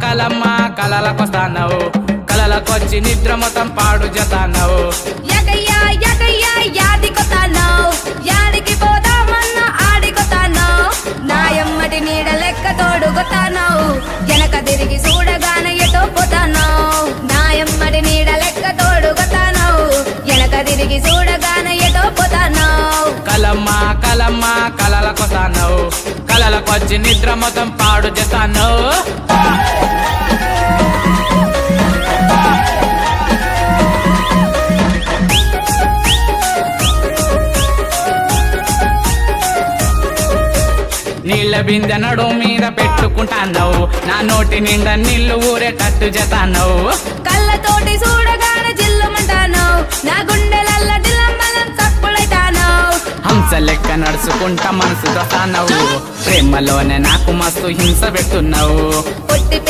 కలమ్మ కలలకొస్తానవు కలలకొచ్చి నిద్ర మొత్తం పాడు చేస్తానవు యగయ్యా యగయ్యా యాదికొతానవు యాడికి పోదామన్నా ఆడికొతానవు నాయమ్మటి నీడ లెక్క తోడుకొతానవు వెనక తిరిగి చూడగానే ఎటో పోతానవు నాయమ్మటి నీడ లెక్క తోడుకొతానవు వెనక తిరిగి చూడగానే ఎటో పోతానవు కలమ్మ కలమ్మ కలలకొస్తానవు కలలకొచ్చి నిద్ర మొత్తం పాడు చేస్తానవు నీళ్ళ బిందె నడు మీద పెట్టుకుంటానవు నా నోటి నిండా నీళ్లు ఊరేటట్టు చేస్తానవు కళ్ళతోటి చూడగానే జిల్లుమంటానవు నా గుండెలల్ల దిల్లమ్మలం చప్పుడైతానవు హంస లెక్క నడుచుకుంటా మనసు దొస్తానవు ప్రేమలోనే నాకు మస్తు హింస పెడుతున్నావు పొట్టి